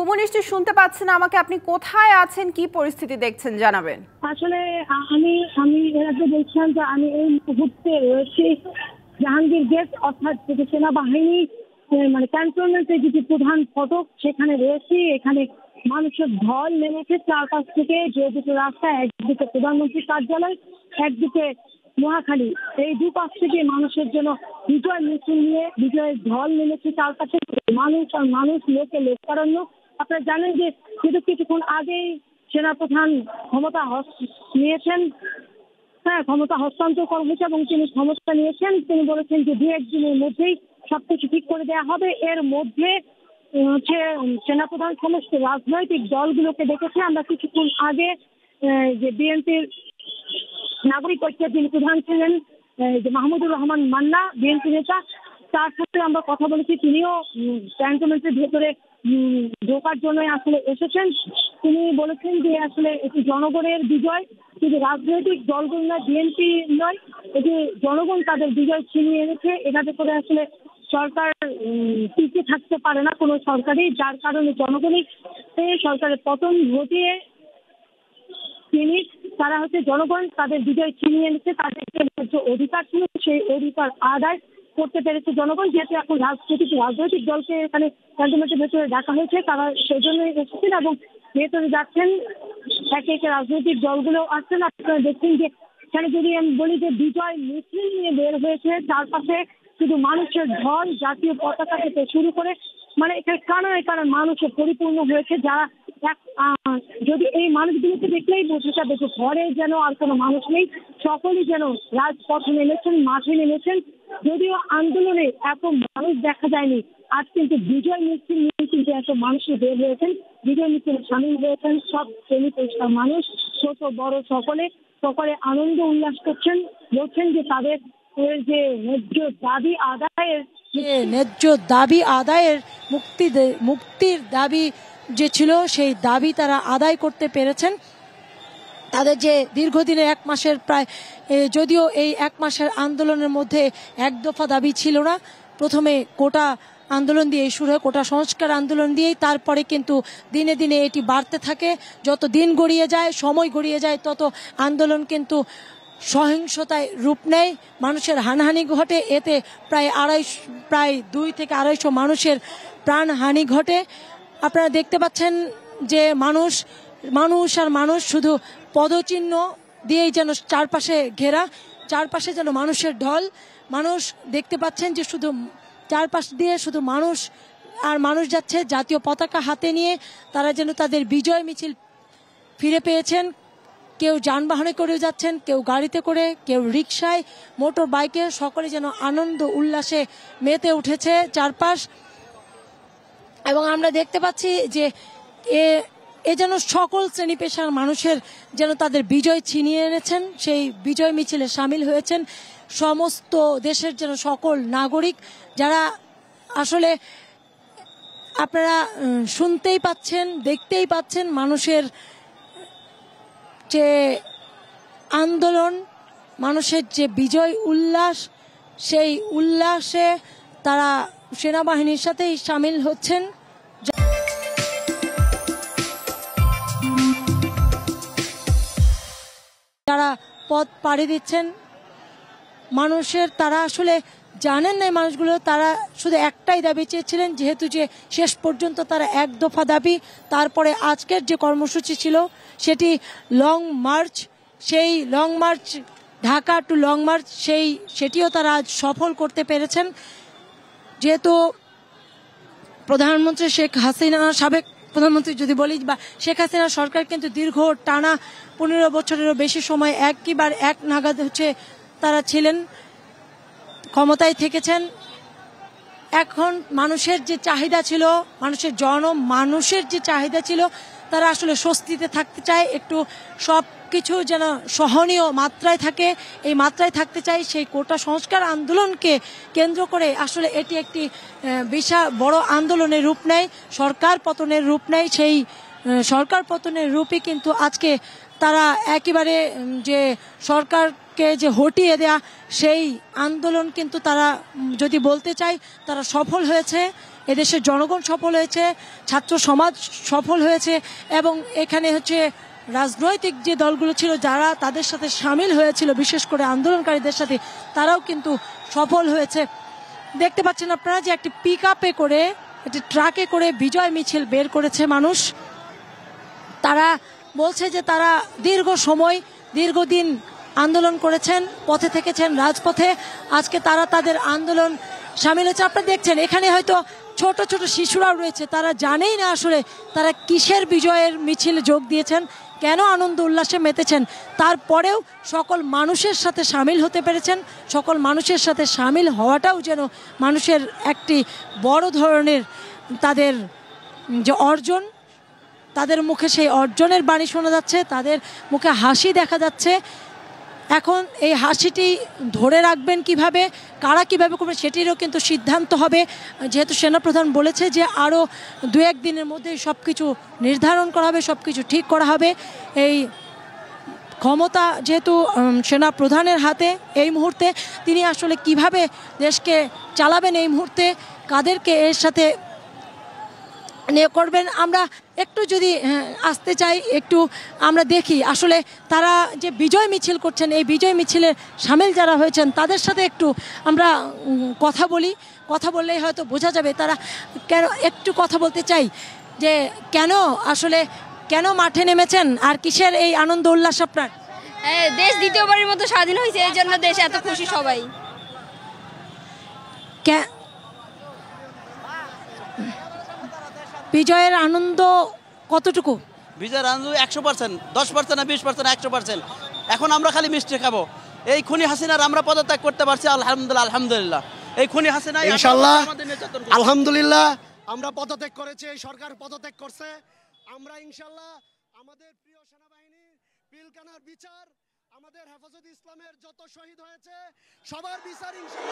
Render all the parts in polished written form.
কুমু নিশ্চয়ই শুনতে পাচ্ছেন আমাকে, আপনি কোথায় আছেন, কি পরিস্থিতি দেখছেন জানাবেন। আসলে আমি আমি এর আগে বলছিলাম যে আমি এই মুহূর্তে রয়েছি জাহাঙ্গীর গেট, অর্থাৎ যেটি সেনাবাহিনী মানে ক্যান্টনমেন্টের যেটি প্রধান ফটক সেখানে রয়েছি। এখানে মানুষের ঢল নেমেছে চারপাশ থেকে, যে দুটো রাস্তা, একদিকে প্রধানমন্ত্রীর কার্যালয়, একদিকে মহাখালী, এই দুপাশ থেকে মানুষের জন্য বিজয় মিছিল নিয়ে বিজয়ের ঢল নেমেছে চারপাশে। মানুষ আর মানুষ, লোকে লোকারণ্য। আপনারা জানেন যে কিছুক্ষণ আগেই সেনাপ্রধান ক্ষমতা নিয়েছেন, ক্ষমতা হস্তান্তর করা হয়েছে এবং তিনি ক্ষমতা নিয়েছেন। তিনি বলেছেন যে 2-1 দিনের মধ্যেই সবকিছু ঠিক করে দেওয়া হবে। এর মধ্যে হচ্ছে সেনাপ্রধান সমস্ত রাজনৈতিক দলগুলোকে ডেকেছে। আমরা কিছুক্ষণ আগে যে বিএনপির নাগরিক ঐক্যের যিনি প্রধান ছিলেন যে মাহমুদুর রহমান মান্না, বিএনপি নেতা, তার সাথে আমরা কথা বলেছি। তিনিও ক্যান্টনমেন্টের ভেতরে ঢোকার জন্য আসলে এসেছেন। তিনি বলেছেন যে আসলে এটি জনগণের বিজয়, শুধু রাজনৈতিক দলগুলো নয়, বিএনপি নয়, এটি জনগণ তাদের বিজয় ছিনিয়ে এনেছে। এটাতে করে আসলে সরকার টিকে থাকতে পারে না কোনো সরকারই, যার কারণে জনগণই সরকারের পতন ঘটিয়ে তারা হচ্ছে জনগণ তাদের বিজয় ছিনিয়ে এনেছে। তাদের যে অধিকার ছিল সেই অধিকার আদায় করতে পেরেছে জনগণ। যেহেতু এখন রাজনৈতিক দলকে এখানে ক্যান্টনমেন্টের ভেতরে ডাকা হয়েছে, তারা সেই জন্যই এসেছেন এবং ভেতরে যাচ্ছেন। একে একে রাজনৈতিক দলগুলো আসছেন। আপনারা দেখছেন যে এখানে যদি আমি বলি যে বিজয় মিছিল নিয়ে বের হয়েছে, চারপাশে শুধু মানুষের ঢল, জাতীয় পতাকা থেকে শুরু করে মানে এখানে কারণ মানুষে পরিপূর্ণ হয়েছে। যারা যদি এই মানুষগুলোকে দেখলেই বোঝা যাবে যে ঘরে যেন আর কোনো মানুষ নেই, সকলেই যেন রাজপথে নেমেছেন, মাঠে নেমেছেন। যদিও আন্দোলনে এত মানুষ দেখা যায়নি, আজ কিন্তু বিজয় মিছিল নিয়ে কিন্তু এত মানুষই বের হয়েছেন, বিজয় মিছিলে সামিল হয়েছেন সব শ্রেণী পেশার মানুষ, ছোট বড় সকলে আনন্দ উল্লাস করছেন। বলছেন যে তাদের যে ন্যায্য দাবি আদায়ের মুক্তির দাবি যে ছিল, সেই দাবি তারা আদায় করতে পেরেছেন। তাদের যে দীর্ঘদিনের 1 মাসের প্রায়, যদিও এই 1 মাসের আন্দোলনের মধ্যে এক দফা দাবি ছিল না। প্রথমে কোটা আন্দোলন দিয়ে শুরু হয়, কোটা সংস্কার আন্দোলন দিয়েই, তারপরে কিন্তু দিনে দিনে এটি বাড়তে থাকে। যত দিন গড়িয়ে যায়, সময় গড়িয়ে যায়, তত আন্দোলন কিন্তু সহিংসতায় রূপ নেয়, মানুষের হানাহানি ঘটে। এতে প্রায় 2 থেকে 250 মানুষের প্রাণহানি ঘটে। আপনারা দেখতে পাচ্ছেন যে মানুষ আর মানুষ, শুধু পদচিহ্ন দিয়েই যেন চারপাশে ঘেরা, চারপাশে যেন মানুষের ঢল। মানুষ দেখতে পাচ্ছেন যে শুধু চারপাশ দিয়ে শুধু মানুষ আর মানুষ যাচ্ছে জাতীয় পতাকা হাতে নিয়ে। তারা যেন তাদের বিজয় মিছিল ফিরে পেয়েছেন। কেউ যানবাহনে করেও যাচ্ছেন, কেউ গাড়িতে করে, কেউ রিকশায়, মোটর বাইকে, সকলে যেন আনন্দ উল্লাসে মেতে উঠেছে চারপাশ। এবং আমরা দেখতে পাচ্ছি যে এ যেন সকল শ্রেণী পেশার মানুষের যেন তাদের বিজয় ছিনিয়ে এনেছেন, সেই বিজয় মিছিলে সামিল হয়েছেন সমস্ত দেশের যেন সকল নাগরিক, যারা আসলে আপনারা শুনতেই পাচ্ছেন, দেখতেই পাচ্ছেন মানুষের যে আন্দোলন, মানুষের যে বিজয় উল্লাস, সেই উল্লাসে তারা সেনাবাহিনীর সাথেই সামিল হচ্ছেন। যারা পথ পাড়ি দিচ্ছেন মানুষের, তারা আসলে জানেন না মানুষগুলো, তারা শুধু একটাই দাবি চেয়েছিলেন, যেহেতু যে শেষ পর্যন্ত তারা এক দফা দাবি। তারপরে আজকের যে কর্মসূচি ছিল সেটি লং মার্চ, সেই long march, Dhaka to long march, সেটিও তারা আজ সফল করতে পেরেছেন। যেহেতু প্রধানমন্ত্রী শেখ হাসিনা, সাবেক প্রধানমন্ত্রী যদি বলি, বা শেখ হাসিনা সরকার কিন্তু দীর্ঘ টানা 15 বছরেরও বেশি সময় একবার এক নাগাদ তারা ছিলেন, ক্ষমতায় থেকেছেন। এখন মানুষের যে চাহিদা ছিল, মানুষের যে চাহিদা ছিল, তারা আসলে স্বস্তিতে থাকতে চায়, একটু সব কিছু যেন সহনীয় মাত্রায় থাকে, এই মাত্রায় থাকতে চাই। সেই কোটা সংস্কার আন্দোলনকে কেন্দ্র করে আসলে এটি একটি বিশাল বড় আন্দোলনের রূপ নেয়, সরকার পতনের রূপ নেয়। সেই সরকার পতনের রূপই কিন্তু আজকে তারা একেবারে যে সরকারকে যে হটিয়ে দেয়া, সেই আন্দোলন কিন্তু তারা যদি বলতে চাই তারা সফল হয়েছে। এদেশের জনগণ সফল হয়েছে, ছাত্র সমাজ সফল হয়েছে এবং এখানে হচ্ছে রাজনৈতিক যে দলগুলো ছিল যারা তাদের সাথে সামিল হয়েছিল, বিশেষ করে আন্দোলনকারীদের সাথে, তারাও কিন্তু সফল হয়েছে। দেখতে পাচ্ছেন আপনারা যে একটি পিক আপে করে, একটি ট্রাকে করে বিজয় মিছিল বের করেছে মানুষ। তারা বলছে যে তারা দীর্ঘদিন আন্দোলন করেছেন, পথে থেকেছেন, রাজপথে। আজকে তারা তাদের আন্দোলন সামিল হয়েছে। আপনারা দেখছেন এখানে হয়তো ছোট ছোট শিশুরাও রয়েছে, তারা জানেই না আসলে তারা কিসের বিজয়ের মিছিলে যোগ দিয়েছেন, কেন আনন্দ উল্লাসে মেতেছেন। তারপরেও সকল মানুষের সাথে সামিল হতে পেরেছেন। সকল মানুষের সাথে সামিল হওয়াটাও যেন মানুষের একটি বড় ধরনের তাদের যে অর্জন, তাদের মুখে সেই অর্জনের বাণী শোনা যাচ্ছে, তাদের মুখে হাসি দেখা যাচ্ছে। এখন এই হাসিটি ধরে রাখবেন কিভাবে, কারা কিভাবে করবেন সেটিরও কিন্তু সিদ্ধান্ত হবে, যেহেতু সেনাপ্রধান বলেছে যে আরও 2-1 দিনের মধ্যে সব কিছু নির্ধারণ করা হবে, সব কিছু ঠিক করা হবে। এই ক্ষমতা যেহেতু সেনাপ্রধানের হাতে এই মুহূর্তে, তিনি আসলে কিভাবে দেশকে চালাবেন এই মুহূর্তে, কাদেরকে এর সাথে নিয়ে করবেন, আমরা একটু যদি আসতে চাই, একটু আমরা দেখি আসলে তারা যে বিজয় মিছিল করছেন, এই বিজয় মিছিলের সামিল যারা হয়েছেন তাদের সাথে একটু আমরা কথা বলি। কথা বললেই হয়তো বোঝা যাবে তারা কেন, একটু কথা বলতে চাই যে কেন মাঠে নেমেছেন আর কিসের এই আনন্দ উল্লাস আপনার? দেশ দ্বিতীয়বারের মতো স্বাধীন হয়েছে, এই জন্য দেশ এত খুশি সবাই। বিজয়ের আনন্দ কতটুকু? বিজয়ের আনন্দ 100%, 10% না 20% 100%। এখন আমরা খালি মিষ্টি খাবো। এই খুনি হাসিনার আমরা পদত্যাগ করতে পারছি, আলহামদুলিল্লাহ। এই খুনি হাসিনা ইনশাআল্লাহ আলহামদুলিল্লাহ আমরা পদত্যাগ করেছি, এই সরকার পদত্যাগ করছে। আমরা ইনশাআল্লাহ আমাদের প্রিয় সেনাবাহিনী পিলখানার বিচার, আমাদের হেফাজত ইসলামের যত শহীদ হয়েছে সবার বিচার ইনশাআল্লাহ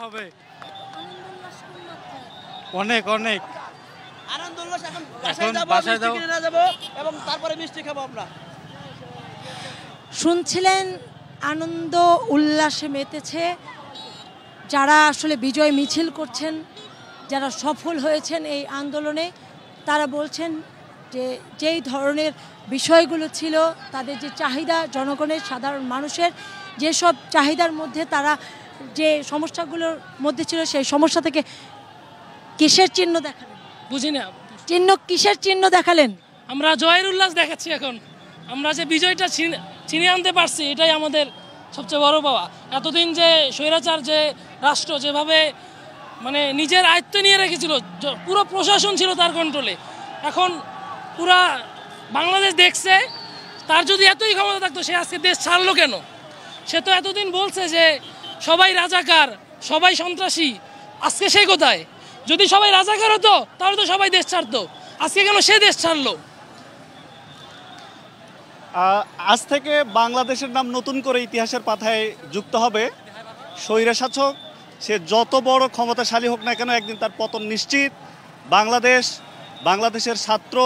হবে। অনেক আনন্দ উল্লাস। এখন বাসায় যাব এবং তারপরে মিষ্টি খাবো আমরা। শুনছিলেন আনন্দ উল্লাসে মেতেছে যারা আসলে বিজয় মিছিল করছেন, যারা সফল হয়েছেন এই আন্দোলনে। তারা বলছেন যে যেই ধরনের বিষয়গুলো ছিল, তাদের যে চাহিদা, জনগণের সাধারণ মানুষের যেসব চাহিদার মধ্যে তারা যে সমস্যাগুলোর মধ্যে ছিল, সেই সমস্যা থেকে কিসের চিহ্ন দেখালেন? বুঝি না কিসের চিহ্ন দেখালেন? আমরা জয়ের উল্লাস দেখাচ্ছি। এখন আমরা যে বিজয়টা ছিনিয়ে আনতে পারছি, এটাই আমাদের সবচেয়ে বড় পাওয়া। এতদিন যে স্বৈরাচার যে রাষ্ট্র যেভাবে মানে নিজের আয়ত্তে নিয়ে রেখেছিল, পুরো প্রশাসন ছিল তার কন্ট্রোলে, এখন পুরা বাংলাদেশ দেখছে তার যদি এতই ক্ষমতা থাকতো সে আজকে দেশ ছাড়লো কেন? সে তো এতদিন বলছে যে সবাই রাজাকার, সবাই সন্ত্রাসী। আজকে সেই কোথায়? যদি সবাই রাজাকার হতো তাহলে তো সবাই দেশ ছাড়তো। আজকে কেন সে দেশ ছাড়লো? আজ থেকে বাংলাদেশের নাম নতুন করে ইতিহাসের পাতায় যুক্ত হবে। স্বৈরশাসক সে যত বড় ক্ষমতাশালী হোক না কেন, একদিন তার পতন নিশ্চিত। বাংলাদেশের ছাত্র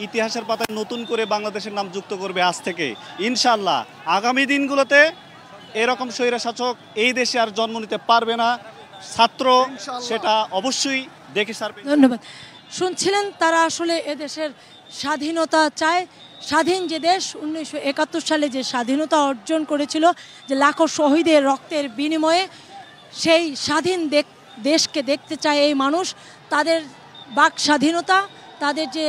ইতিহাসের পাতায় নতুন করে বাংলাদেশের নাম যুক্ত করবে আজ থেকে ইনশাআল্লাহ। আগামী দিনগুলোতে এরকম স্বৈরশাসক এই দেশে আর জন্ম নিতে পারবে না। ছাত্র সেটা অবশ্যই দেখে ছাড়বে। ধন্যবাদ। শুনছিলেন তারা আসলে এদেশের স্বাধীনতা চায়। স্বাধীন যে দেশ 1971 সালে যে স্বাধীনতা অর্জন করেছিল, যে লাখো শহীদের রক্তের বিনিময়ে, সেই স্বাধীন দেশকে দেখতে চায় এই মানুষ। তাদের বাক স্বাধীনতা, তাদের যে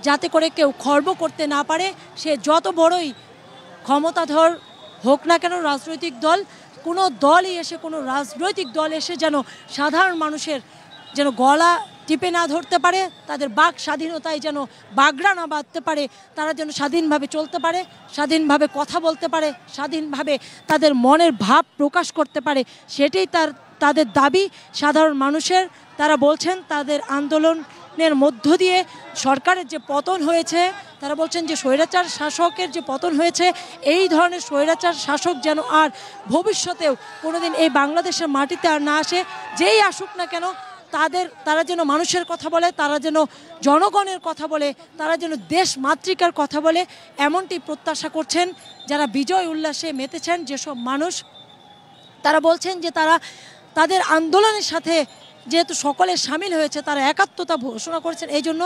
যাতে করে কেউ খর্ব করতে না পারে, সে যত বড়ই ক্ষমতাধর হোক না কেন রাজনৈতিক দল, কোনো রাজনৈতিক দল এসে যেন সাধারণ মানুষের যেন গলা টিপে না ধরতে পারে, তাদের বাক স্বাধীনতায় যেন বাগড়া না বাঁধতে পারে, তারা যেন স্বাধীনভাবে চলতে পারে, স্বাধীনভাবে কথা বলতে পারে, স্বাধীনভাবে তাদের মনের ভাব প্রকাশ করতে পারে, সেটাই তাদের দাবি সাধারণ মানুষের। তারা বলছেন তাদের আন্দোলনের মধ্য দিয়ে সরকারের যে পতন হয়েছে, তারা বলছেন যে স্বৈরাচার শাসকের যে পতন হয়েছে, এই ধরনের স্বৈরাচার শাসক যেন আর ভবিষ্যতেও কোনোদিন এই বাংলাদেশের মাটিতে আর না আসে। যেই আসুক না কেন, তারা যেন মানুষের কথা বলে, তারা যেন জনগণের কথা বলে, তারা যেন দেশ মাতৃকার কথা বলে, এমনটি প্রত্যাশা করছেন যারা বিজয় উল্লাসে মেতেছেন যেসব মানুষ। তারা বলছেন যে তারা তাদের আন্দোলনের সাথে যেহেতু সকলে সামিল হয়েছে, তারা একাত্মতা ঘোষণা করেছেন, এই জন্য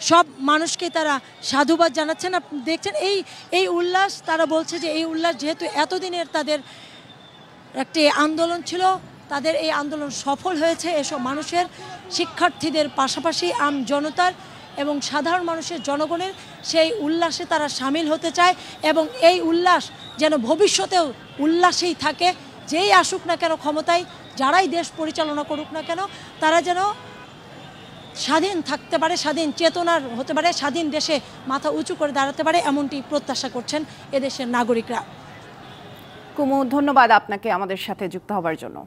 সব মানুষকে তারা সাধুবাদ জানাচ্ছেন। আপনি দেখছেন এই উল্লাস, তারা বলছে যে এই উল্লাস যেহেতু এতদিনের তাদের একটি আন্দোলন ছিল, তাদের এই আন্দোলন সফল হয়েছে। এসব মানুষের, শিক্ষার্থীদের পাশাপাশি আম জনতার এবং সাধারণ মানুষের, জনগণের সেই উল্লাসে তারা সামিল হতে চায় এবং এই উল্লাস যেন ভবিষ্যতেও উল্লাসেই থাকে। যেই আসুক না কেন ক্ষমতায়, যারাই দেশ পরিচালনা করুক না কেন, তারা যেন স্বাধীন থাকতে পারে, স্বাধীন চেতনার হতে পারে, স্বাধীন দেশে মাথা উঁচু করে দাঁড়াতে পারে, এমনটি প্রত্যাশা করছেন এদেশের নাগরিকরা। কুমু, ধন্যবাদ আপনাকে আমাদের সাথে যুক্ত হবার জন্য।